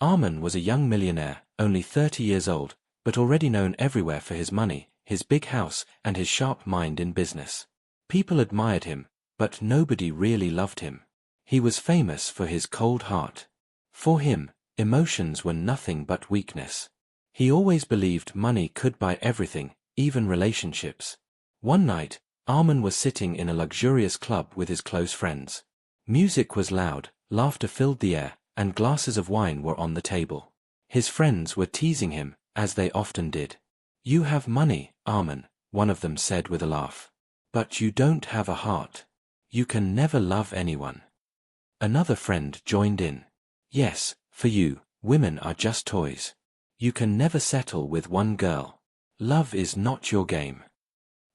Arman was a young millionaire, only 30 years old, but already known everywhere for his money, his big house, and his sharp mind in business. People admired him, but nobody really loved him. He was famous for his cold heart. For him, emotions were nothing but weakness. He always believed money could buy everything, even relationships. One night, Arman was sitting in a luxurious club with his close friends. Music was loud, laughter filled the air, and glasses of wine were on the table. His friends were teasing him, as they often did. "You have money, Arman," one of them said with a laugh. "But you don't have a heart. You can never love anyone." Another friend joined in. "Yes, for you, women are just toys. You can never settle with one girl. Love is not your game."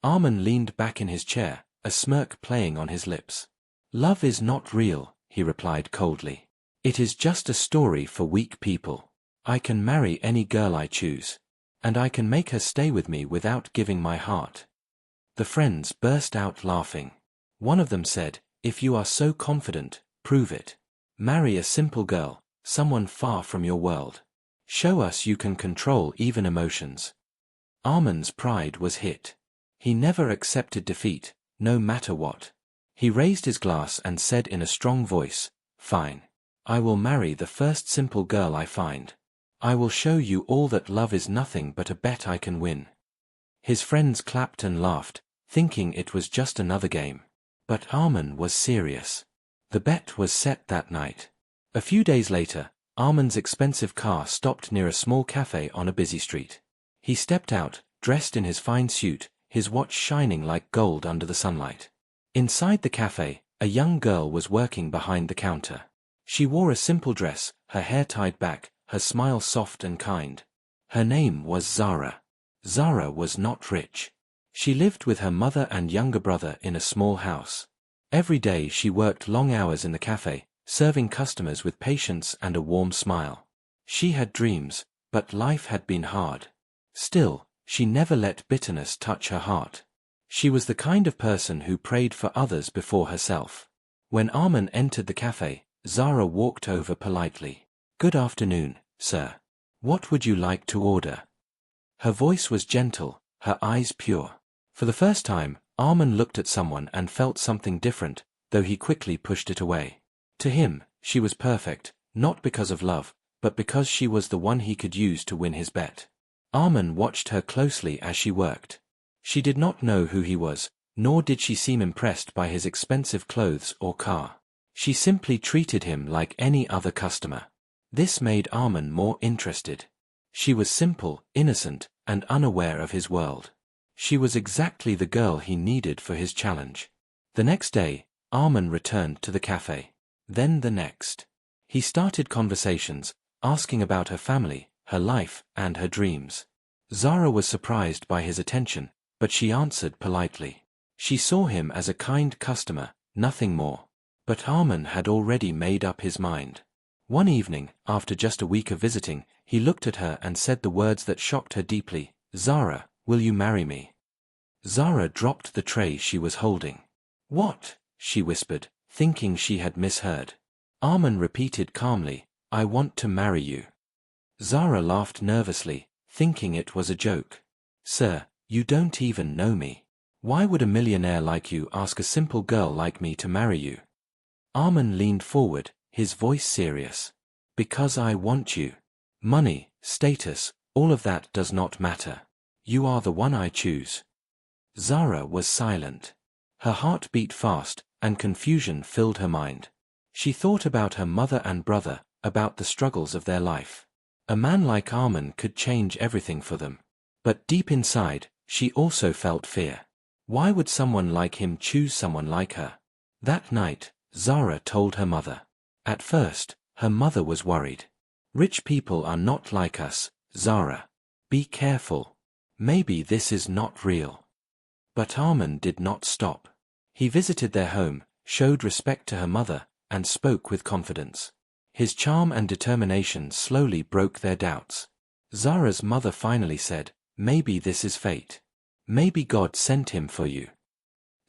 Arman leaned back in his chair, a smirk playing on his lips. "Love is not real," he replied coldly. "It is just a story for weak people. I can marry any girl I choose. And I can make her stay with me without giving my heart." The friends burst out laughing. One of them said, "If you are so confident, prove it. Marry a simple girl, someone far from your world. Show us you can control even emotions." Arman's pride was hit. He never accepted defeat, no matter what. He raised his glass and said in a strong voice, "Fine. I will marry the first simple girl I find. I will show you all that love is nothing but a bet I can win." His friends clapped and laughed, thinking it was just another game. But Arman was serious. The bet was set that night. A few days later, Arman's expensive car stopped near a small cafe on a busy street. He stepped out, dressed in his fine suit, his watch shining like gold under the sunlight. Inside the cafe, a young girl was working behind the counter. She wore a simple dress, her hair tied back, her smile soft and kind. Her name was Zara. Zara was not rich. She lived with her mother and younger brother in a small house. Every day she worked long hours in the cafe, serving customers with patience and a warm smile. She had dreams, but life had been hard. Still, she never let bitterness touch her heart. She was the kind of person who prayed for others before herself. When Arman entered the cafe, Zara walked over politely. "Good afternoon, sir. What would you like to order?" Her voice was gentle, her eyes pure. For the first time, Arman looked at someone and felt something different, though he quickly pushed it away. To him, she was perfect, not because of love, but because she was the one he could use to win his bet. Arman watched her closely as she worked. She did not know who he was, nor did she seem impressed by his expensive clothes or car. She simply treated him like any other customer. This made Arman more interested. She was simple, innocent, and unaware of his world. She was exactly the girl he needed for his challenge. The next day, Arman returned to the cafe. Then the next. He started conversations, asking about her family, her life, and her dreams. Zara was surprised by his attention, but she answered politely. She saw him as a kind customer, nothing more. But Arman had already made up his mind. One evening, after just a week of visiting, he looked at her and said the words that shocked her deeply, "Zara, will you marry me?" Zara dropped the tray she was holding. "What?" she whispered, thinking she had misheard. Arman repeated calmly, "I want to marry you." Zara laughed nervously, thinking it was a joke. "Sir, you don't even know me. Why would a millionaire like you ask a simple girl like me to marry you?" Arman leaned forward, his voice serious. "Because I want you. Money, status, all of that does not matter. You are the one I choose." Zara was silent. Her heart beat fast, and confusion filled her mind. She thought about her mother and brother, about the struggles of their life. A man like Arman could change everything for them. But deep inside, she also felt fear. Why would someone like him choose someone like her? That night, Zara told her mother. At first, her mother was worried. "Rich people are not like us, Zara. Be careful. Maybe this is not real." But Arman did not stop. He visited their home, showed respect to her mother, and spoke with confidence. His charm and determination slowly broke their doubts. Zara's mother finally said, "Maybe this is fate. Maybe God sent him for you."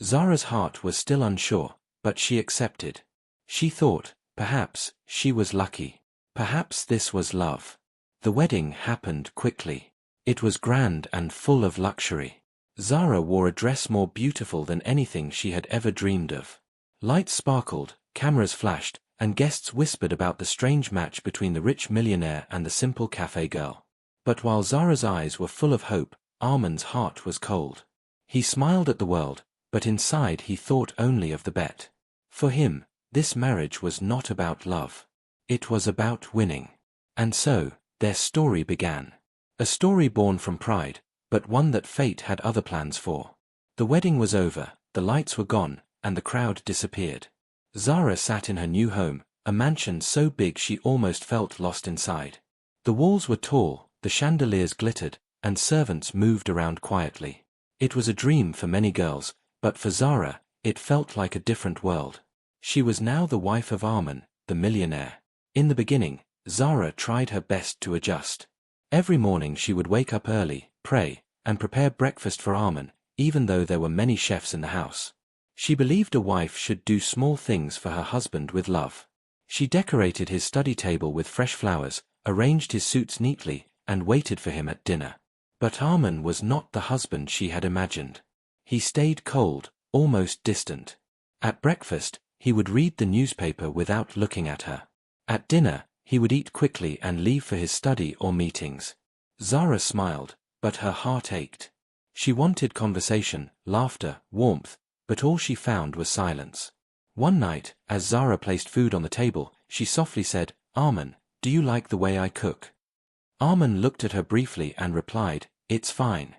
Zara's heart was still unsure, but she accepted. She thought, perhaps, she was lucky. Perhaps this was love. The wedding happened quickly. It was grand and full of luxury. Zara wore a dress more beautiful than anything she had ever dreamed of. Lights sparkled, cameras flashed, and guests whispered about the strange match between the rich millionaire and the simple cafe girl. But while Zara's eyes were full of hope, Armand's heart was cold. He smiled at the world, but inside he thought only of the bet. For him, this marriage was not about love. It was about winning. And so, their story began. A story born from pride, but one that fate had other plans for. The wedding was over, the lights were gone, and the crowd disappeared. Zara sat in her new home, a mansion so big she almost felt lost inside. The walls were tall, the chandeliers glittered, and servants moved around quietly. It was a dream for many girls, but for Zara, it felt like a different world. She was now the wife of Armand, the millionaire. In the beginning, Zara tried her best to adjust. Every morning she would wake up early, pray, and prepare breakfast for Armand, even though there were many chefs in the house. She believed a wife should do small things for her husband with love. She decorated his study table with fresh flowers, arranged his suits neatly, and waited for him at dinner. But Armand was not the husband she had imagined. He stayed cold, almost distant. At breakfast, he would read the newspaper without looking at her. At dinner, he would eat quickly and leave for his study or meetings. Zara smiled, but her heart ached. She wanted conversation, laughter, warmth, but all she found was silence. One night, as Zara placed food on the table, she softly said, "Armand, do you like the way I cook?" Armand looked at her briefly and replied, "It's fine."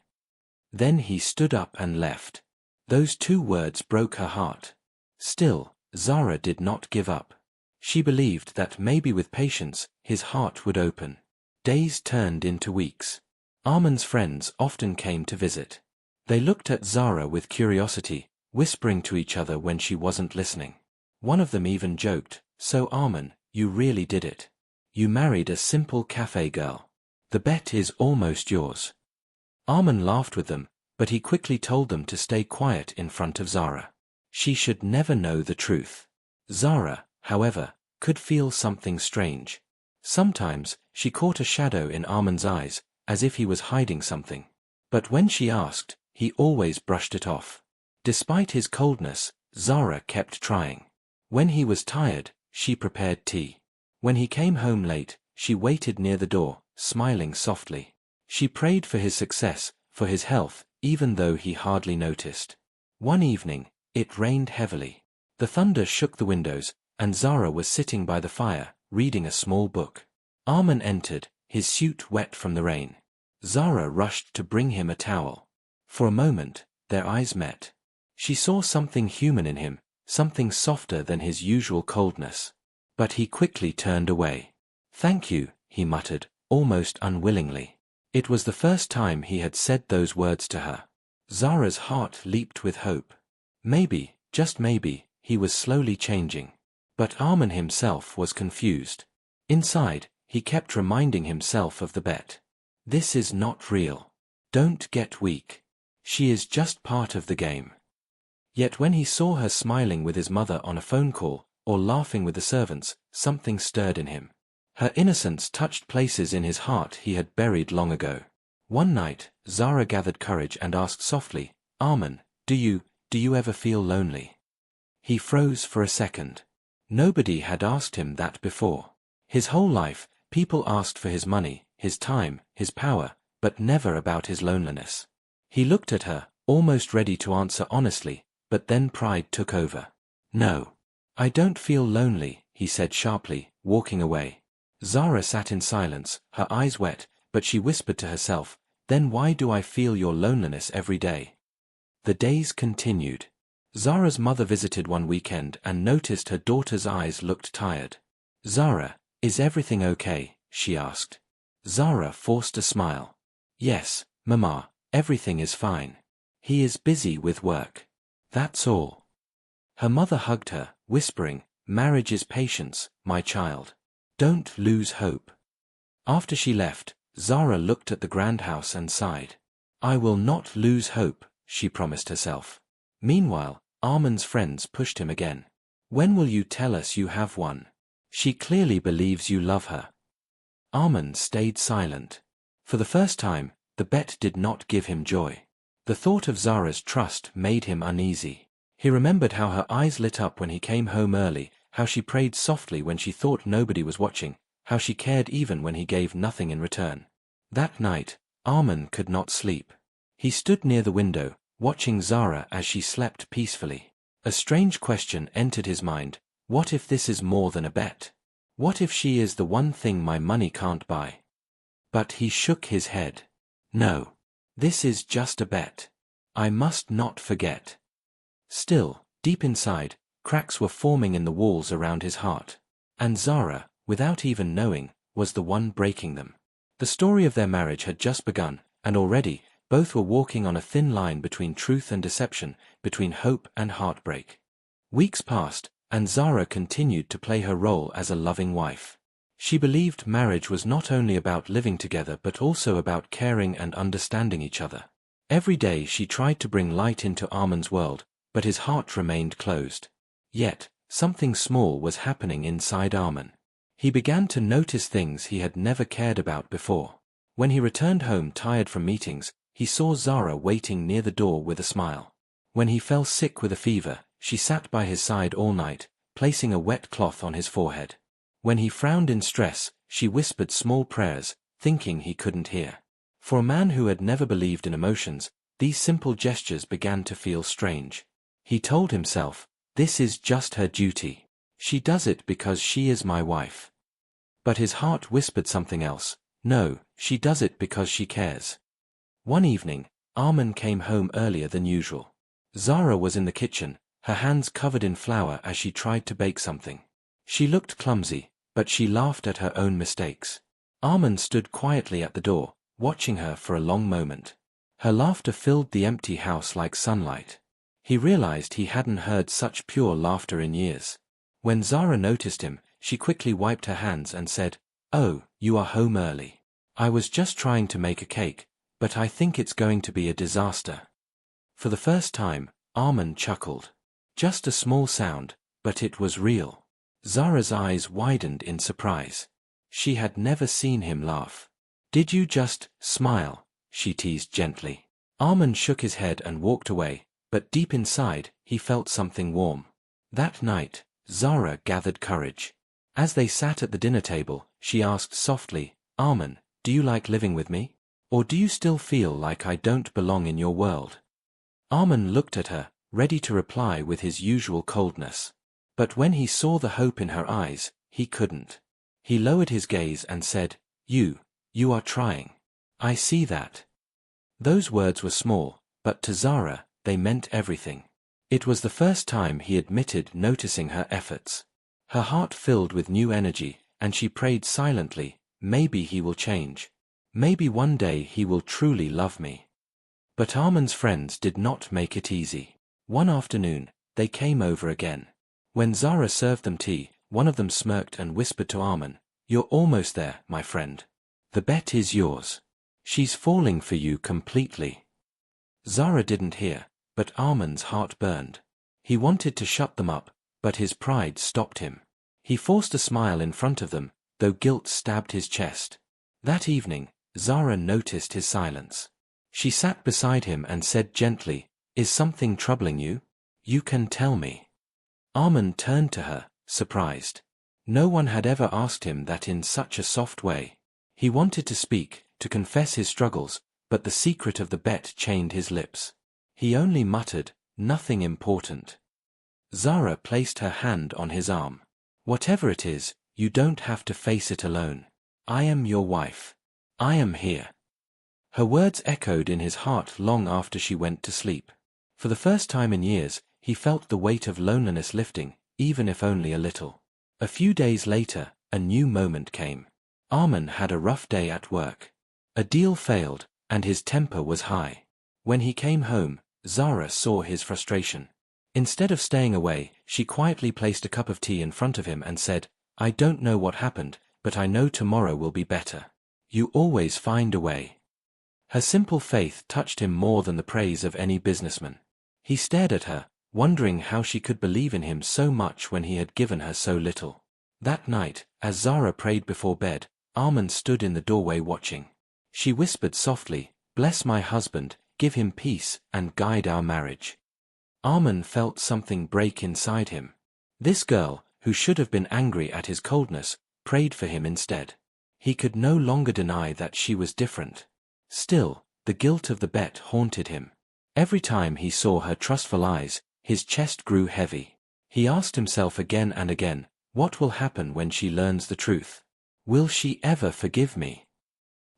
Then he stood up and left. Those 2 words broke her heart. Still, Zara did not give up. She believed that maybe with patience, his heart would open. Days turned into weeks. Armand's friends often came to visit. They looked at Zara with curiosity, whispering to each other when she wasn't listening. One of them even joked, "So Armand, you really did it. You married a simple cafe girl. The bet is almost yours." Armand laughed with them, but he quickly told them to stay quiet in front of Zara. She should never know the truth. Zara, however, could feel something strange. Sometimes, she caught a shadow in Armand's eyes, as if he was hiding something. But when she asked, he always brushed it off. Despite his coldness, Zara kept trying. When he was tired, she prepared tea. When he came home late, she waited near the door, smiling softly. She prayed for his success, for his health, even though he hardly noticed. One evening, it rained heavily. The thunder shook the windows, and Zara was sitting by the fire, reading a small book. Armand entered, his suit wet from the rain. Zara rushed to bring him a towel. For a moment, their eyes met. She saw something human in him, something softer than his usual coldness. But he quickly turned away. "Thank you," he muttered, almost unwillingly. It was the first time he had said those words to her. Zara's heart leaped with hope. Maybe, just maybe, he was slowly changing. But Armand himself was confused. Inside, he kept reminding himself of the bet. This is not real. Don't get weak. She is just part of the game. Yet when he saw her smiling with his mother on a phone call, or laughing with the servants, something stirred in him. Her innocence touched places in his heart he had buried long ago. One night, Zara gathered courage and asked softly, "Armand, do you ever feel lonely?" He froze for a second. Nobody had asked him that before. His whole life, people asked for his money, his time, his power, but never about his loneliness. He looked at her, almost ready to answer honestly, but then pride took over. "No. I don't feel lonely," he said sharply, walking away. Zara sat in silence, her eyes wet, but she whispered to herself, "Then why do I feel your loneliness every day?" The days continued. Zara's mother visited one weekend and noticed her daughter's eyes looked tired. "Zara, is everything okay?" she asked. Zara forced a smile. "Yes, Mama, everything is fine. He is busy with work. That's all." Her mother hugged her, whispering, "Marriage is patience, my child. Don't lose hope." After she left, Zara looked at the grand house and sighed. "I will not lose hope," she promised herself. Meanwhile, Armand's friends pushed him again. "When will you tell us you have one?" She clearly believes you love her. Arman stayed silent. For the first time, the bet did not give him joy. The thought of Zara's trust made him uneasy. He remembered how her eyes lit up when he came home early, how she prayed softly when she thought nobody was watching, how she cared even when he gave nothing in return. That night, Arman could not sleep. He stood near the window, watching Zara as she slept peacefully. A strange question entered his mind: what if this is more than a bet? What if she is the one thing my money can't buy? But he shook his head. No. This is just a bet. I must not forget. Still, deep inside, cracks were forming in the walls around his heart. And Zara, without even knowing, was the one breaking them. The story of their marriage had just begun, and already, both were walking on a thin line between truth and deception, between hope and heartbreak. Weeks passed, and Zara continued to play her role as a loving wife. She believed marriage was not only about living together but also about caring and understanding each other. Every day she tried to bring light into Arman's world, but his heart remained closed. Yet, something small was happening inside Arman. He began to notice things he had never cared about before. When he returned home tired from meetings, he saw Zara waiting near the door with a smile. When he fell sick with a fever, she sat by his side all night, placing a wet cloth on his forehead. When he frowned in stress, she whispered small prayers, thinking he couldn't hear. For a man who had never believed in emotions, these simple gestures began to feel strange. He told himself, this is just her duty. She does it because she is my wife. But his heart whispered something else. No, she does it because she cares. One evening, Arman came home earlier than usual. Zara was in the kitchen, her hands covered in flour as she tried to bake something. She looked clumsy, but she laughed at her own mistakes. Arman stood quietly at the door, watching her for a long moment. Her laughter filled the empty house like sunlight. He realized he hadn't heard such pure laughter in years. When Zara noticed him, she quickly wiped her hands and said, "Oh, you are home early. I was just trying to make a cake, but I think it's going to be a disaster." For the first time, Arman chuckled. Just a small sound, but it was real. Zara's eyes widened in surprise. She had never seen him laugh. "Did you just smile?" she teased gently. Arman shook his head and walked away, but deep inside, he felt something warm. That night, Zara gathered courage. As they sat at the dinner table, she asked softly, "Arman, do you like living with me? Or do you still feel like I don't belong in your world?" Arman looked at her, ready to reply with his usual coldness. But when he saw the hope in her eyes, he couldn't. He lowered his gaze and said, You are trying. I see that." Those words were small, but to Zara, they meant everything. It was the first time he admitted noticing her efforts. Her heart filled with new energy, and she prayed silently, "Maybe he will change. Maybe one day he will truly love me." But Arman's friends did not make it easy. One afternoon, they came over again. When Zara served them tea, one of them smirked and whispered to Arman, "You're almost there, my friend. The bet is yours. She's falling for you completely." Zara didn't hear, but Arman's heart burned. He wanted to shut them up, but his pride stopped him. He forced a smile in front of them, though guilt stabbed his chest. That evening, Zara noticed his silence. She sat beside him and said gently, "Is something troubling you? You can tell me." Arman turned to her, surprised. No one had ever asked him that in such a soft way. He wanted to speak, to confess his struggles, but the secret of the bet chained his lips. He only muttered, "Nothing important." Zara placed her hand on his arm. "Whatever it is, you don't have to face it alone. I am your wife. I am here." Her words echoed in his heart long after she went to sleep. For the first time in years, he felt the weight of loneliness lifting, even if only a little. A few days later, a new moment came. Arman had a rough day at work. A deal failed, and his temper was high. When he came home, Zara saw his frustration. Instead of staying away, she quietly placed a cup of tea in front of him and said, "I don't know what happened, but I know tomorrow will be better. You always find a way." Her simple faith touched him more than the praise of any businessman. He stared at her, wondering how she could believe in him so much when he had given her so little. That night, as Zara prayed before bed, Arman stood in the doorway watching. She whispered softly, "Bless my husband, give him peace, and guide our marriage." Arman felt something break inside him. This girl, who should have been angry at his coldness, prayed for him instead. He could no longer deny that she was different. Still, the guilt of the bet haunted him. Every time he saw her trustful eyes, his chest grew heavy. He asked himself again and again, what will happen when she learns the truth? Will she ever forgive me?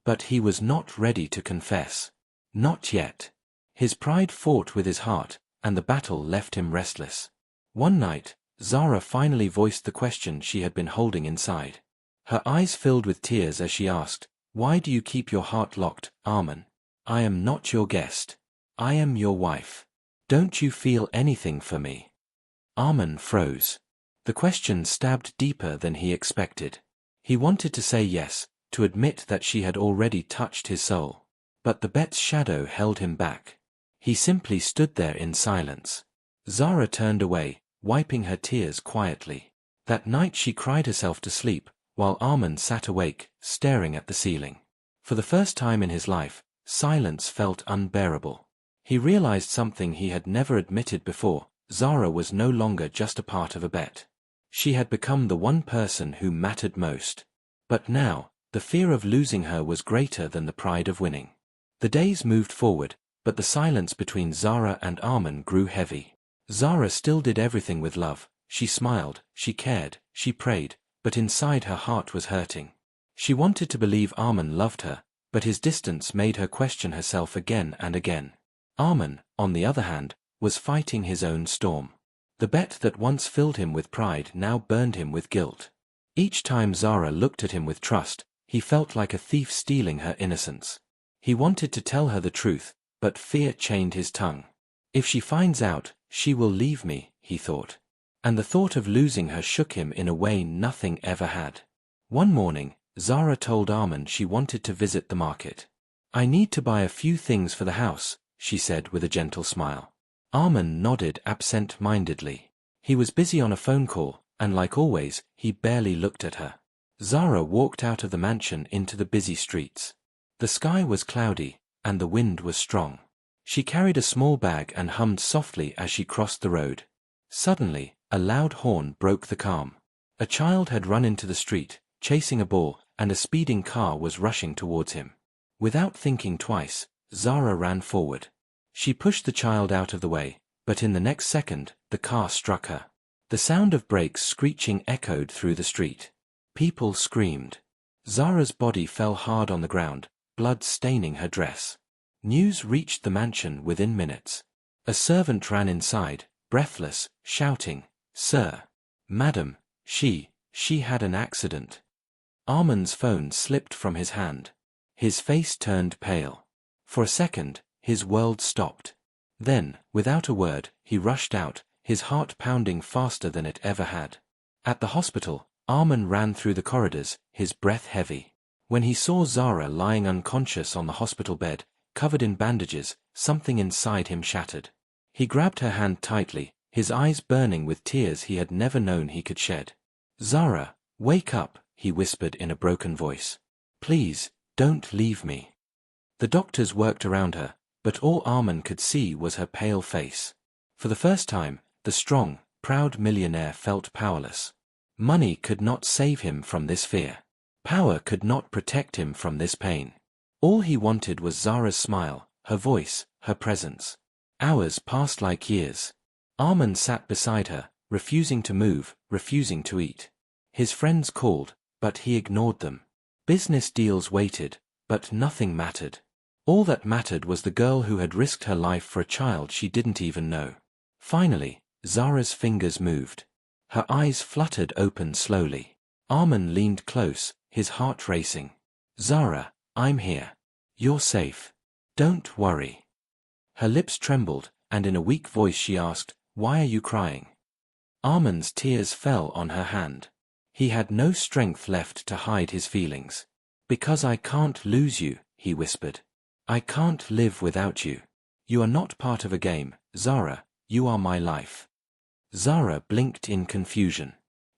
But he was not ready to confess. Not yet. His pride fought with his heart, and the battle left him restless. One night, Zara finally voiced the question she had been holding inside. Her eyes filled with tears as she asked, "Why do you keep your heart locked, Arman? I am not your guest. I am your wife. Don't you feel anything for me?" Arman froze. The question stabbed deeper than he expected. He wanted to say yes, to admit that she had already touched his soul. But the bet's shadow held him back. He simply stood there in silence. Zara turned away, wiping her tears quietly. That night she cried herself to sleep, while Arman sat awake, staring at the ceiling. For the first time in his life, silence felt unbearable. He realized something he had never admitted before: Zara was no longer just a part of a bet. She had become the one person who mattered most. But now, the fear of losing her was greater than the pride of winning. The days moved forward, but the silence between Zara and Arman grew heavy. Zara still did everything with love. She smiled, she cared, she prayed, but inside her heart was hurting. She wanted to believe Arman loved her, but his distance made her question herself again and again. Arman, on the other hand, was fighting his own storm. The bet that once filled him with pride now burned him with guilt. Each time Zara looked at him with trust, he felt like a thief stealing her innocence. He wanted to tell her the truth, but fear chained his tongue. If she finds out, she will leave me, he thought. And the thought of losing her shook him in a way nothing ever had. One morning, Zara told Arman she wanted to visit the market. "I need to buy a few things for the house," she said with a gentle smile. Arman nodded absent-mindedly. He was busy on a phone call, and like always, he barely looked at her. Zara walked out of the mansion into the busy streets. The sky was cloudy, and the wind was strong. She carried a small bag and hummed softly as she crossed the road. Suddenly, a loud horn broke the calm. A child had run into the street, chasing a ball, and a speeding car was rushing towards him. Without thinking twice, Zara ran forward. She pushed the child out of the way, but in the next second, the car struck her. The sound of brakes screeching echoed through the street. People screamed. Zara's body fell hard on the ground, blood staining her dress. News reached the mansion within minutes. A servant ran inside, breathless, shouting, "Sir! Madam, she had an accident." Arman's phone slipped from his hand. His face turned pale. For a second, his world stopped. Then, without a word, he rushed out, his heart pounding faster than it ever had. At the hospital, Arman ran through the corridors, his breath heavy. When he saw Zara lying unconscious on the hospital bed, covered in bandages, something inside him shattered. He grabbed her hand tightly, his eyes burning with tears he had never known he could shed. "Zara, wake up," he whispered in a broken voice. "Please, don't leave me." The doctors worked around her, but all Arman could see was her pale face. For the first time, the strong, proud millionaire felt powerless. Money could not save him from this fear. Power could not protect him from this pain. All he wanted was Zara's smile, her voice, her presence. Hours passed like years. Arman sat beside her, refusing to move, refusing to eat. His friends called, but he ignored them. Business deals waited, but nothing mattered. All that mattered was the girl who had risked her life for a child she didn't even know. Finally, Zara's fingers moved. Her eyes fluttered open slowly. Arman leaned close, his heart racing. "Zara, I'm here. You're safe. Don't worry." Her lips trembled, and in a weak voice she asked, "Why are you crying?" Arman's tears fell on her hand. He had no strength left to hide his feelings. "Because I can't lose you," he whispered. "I can't live without you. You are not part of a game, Zara, you are my life." Zara blinked in confusion.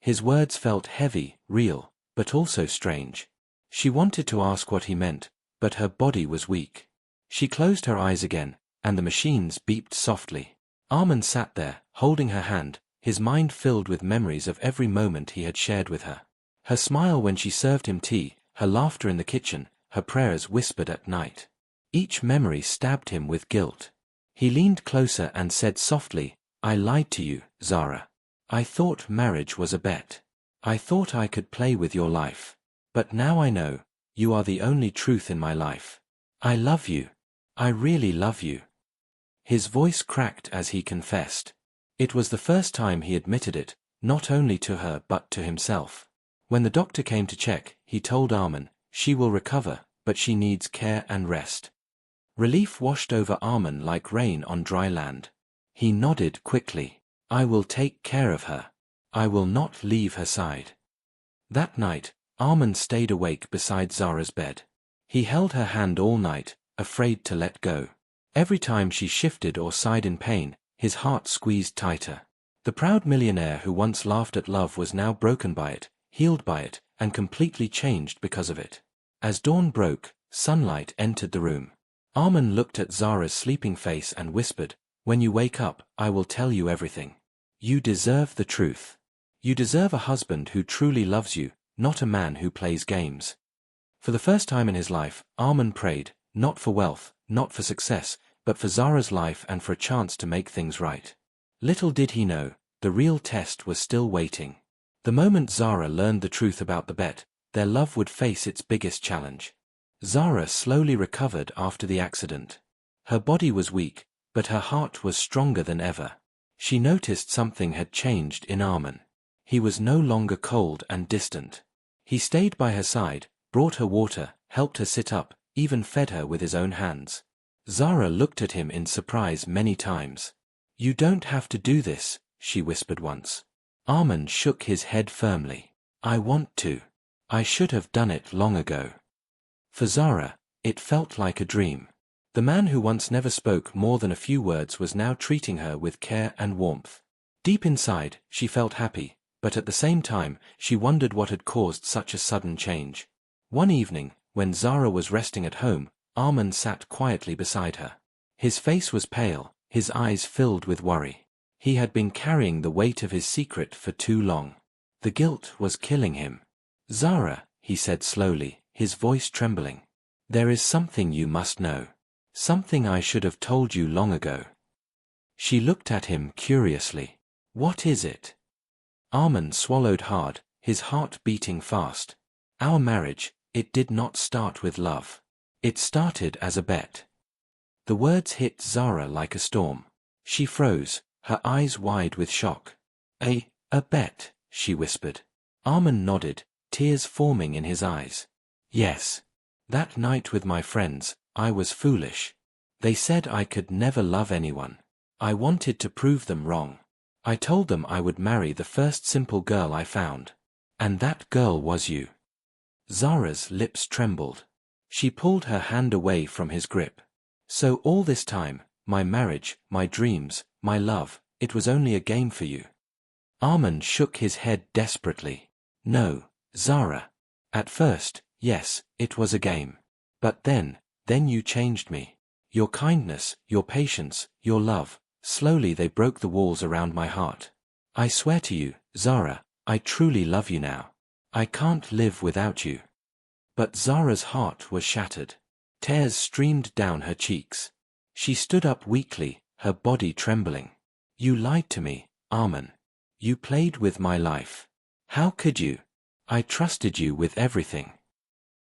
His words felt heavy, real, but also strange. She wanted to ask what he meant, but her body was weak. She closed her eyes again, and the machines beeped softly. Armin sat there, holding her hand, his mind filled with memories of every moment he had shared with her. Her smile when she served him tea, her laughter in the kitchen, her prayers whispered at night. Each memory stabbed him with guilt. He leaned closer and said softly, "I lied to you, Zara. I thought marriage was a bet. I thought I could play with your life. But now I know, you are the only truth in my life. I love you. I really love you." His voice cracked as he confessed. It was the first time he admitted it, not only to her but to himself. When the doctor came to check, he told Armin, "She will recover, but she needs care and rest." Relief washed over Armin like rain on dry land. He nodded quickly. "I will take care of her. I will not leave her side." That night, Armin stayed awake beside Zara's bed. He held her hand all night, afraid to let go. Every time she shifted or sighed in pain, his heart squeezed tighter. The proud millionaire who once laughed at love was now broken by it, healed by it, and completely changed because of it. As dawn broke, sunlight entered the room. Armin looked at Zara's sleeping face and whispered, "When you wake up, I will tell you everything. You deserve the truth. You deserve a husband who truly loves you, not a man who plays games." For the first time in his life, Armin prayed, not for wealth, not for success, but for Zara's life and for a chance to make things right. Little did he know, the real test was still waiting. The moment Zara learned the truth about the bet, their love would face its biggest challenge. Zara slowly recovered after the accident. Her body was weak, but her heart was stronger than ever. She noticed something had changed in Armin. He was no longer cold and distant. He stayed by her side, brought her water, helped her sit up, even fed her with his own hands. Zara looked at him in surprise many times. "You don't have to do this," she whispered once. Armin shook his head firmly. "I want to. I should have done it long ago." For Zara, it felt like a dream. The man who once never spoke more than a few words was now treating her with care and warmth. Deep inside, she felt happy, but at the same time, she wondered what had caused such a sudden change. One evening, when Zara was resting at home, Armin sat quietly beside her. His face was pale, his eyes filled with worry. He had been carrying the weight of his secret for too long. The guilt was killing him. "Zara," he said slowly, his voice trembling. "There is something you must know. Something I should have told you long ago." She looked at him curiously. "What is it?" Armin swallowed hard, his heart beating fast. "Our marriage, it did not start with love. It started as a bet." The words hit Zara like a storm. She froze, her eyes wide with shock. A bet," she whispered. Armin nodded, tears forming in his eyes. "Yes. That night with my friends, I was foolish. They said I could never love anyone. I wanted to prove them wrong. I told them I would marry the first simple girl I found. And that girl was you." Zara's lips trembled. She pulled her hand away from his grip. "So all this time, my marriage, my dreams, my love, it was only a game for you?" Armin shook his head desperately. "No, Zara. At first, yes, it was a game. But then you changed me. Your kindness, your patience, your love, slowly they broke the walls around my heart. I swear to you, Zara, I truly love you now. I can't live without you." But Zara's heart was shattered. Tears streamed down her cheeks. She stood up weakly, her body trembling. "You lied to me, Armin. You played with my life. How could you? I trusted you with everything."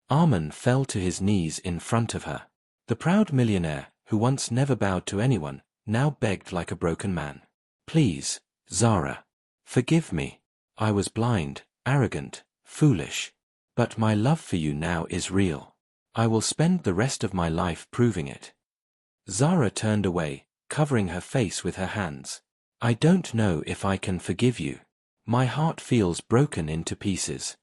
Armin fell to his knees in front of her. The proud millionaire, who once never bowed to anyone, now begged like a broken man. "Please, Zara. Forgive me. I was blind, arrogant, foolish. But my love for you now is real. I will spend the rest of my life proving it." Zara turned away, covering her face with her hands. "I don't know if I can forgive you. My heart feels broken into pieces."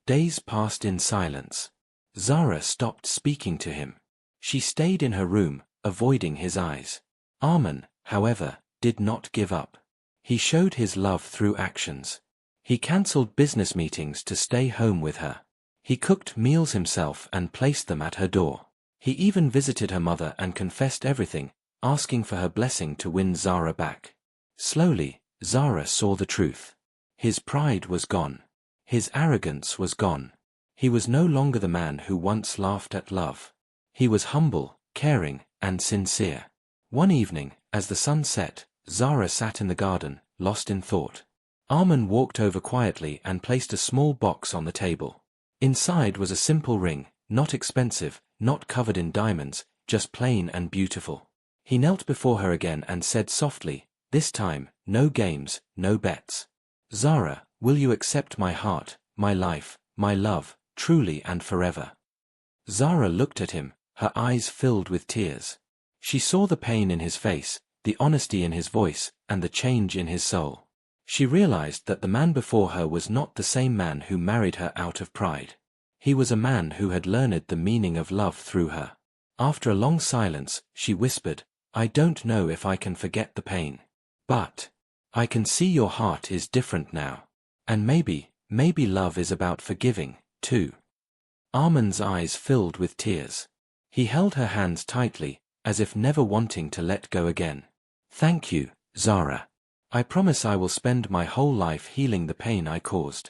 Days passed in silence. Zara stopped speaking to him. She stayed in her room, avoiding his eyes. Armin, however, did not give up. He showed his love through actions. He cancelled business meetings to stay home with her. He cooked meals himself and placed them at her door. He even visited her mother and confessed everything, asking for her blessing to win Zara back. Slowly, Zara saw the truth. His pride was gone. His arrogance was gone. He was no longer the man who once laughed at love. He was humble, caring, and sincere. One evening, as the sun set, Zara sat in the garden, lost in thought. Arman walked over quietly and placed a small box on the table. Inside was a simple ring, not expensive, not covered in diamonds, just plain and beautiful. He knelt before her again and said softly, "This time, no games, no bets. Zara, will you accept my heart, my life, my love, truly and forever?" Zara looked at him, her eyes filled with tears. She saw the pain in his face, the honesty in his voice, and the change in his soul. She realized that the man before her was not the same man who married her out of pride. He was a man who had learned the meaning of love through her. After a long silence, she whispered, "I don't know if I can forget the pain. But I can see your heart is different now. And maybe love is about forgiving, too." Arman's eyes filled with tears. He held her hands tightly, as if never wanting to let go again. "Thank you, Zara. I promise I will spend my whole life healing the pain I caused."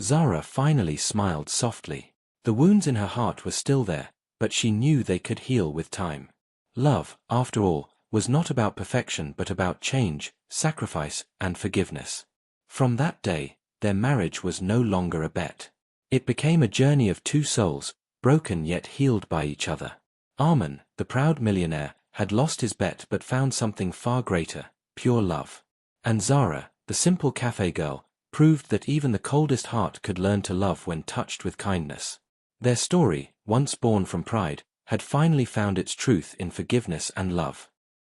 Zara finally smiled softly. The wounds in her heart were still there, but she knew they could heal with time. Love, after all, was not about perfection but about change, sacrifice, and forgiveness. From that day, their marriage was no longer a bet. It became a journey of two souls, broken yet healed by each other. Arman, the proud millionaire, had lost his bet but found something far greater, pure love. And Zara, the simple cafe girl, proved that even the coldest heart could learn to love when touched with kindness. Their story, once born from pride, had finally found its truth in forgiveness and love.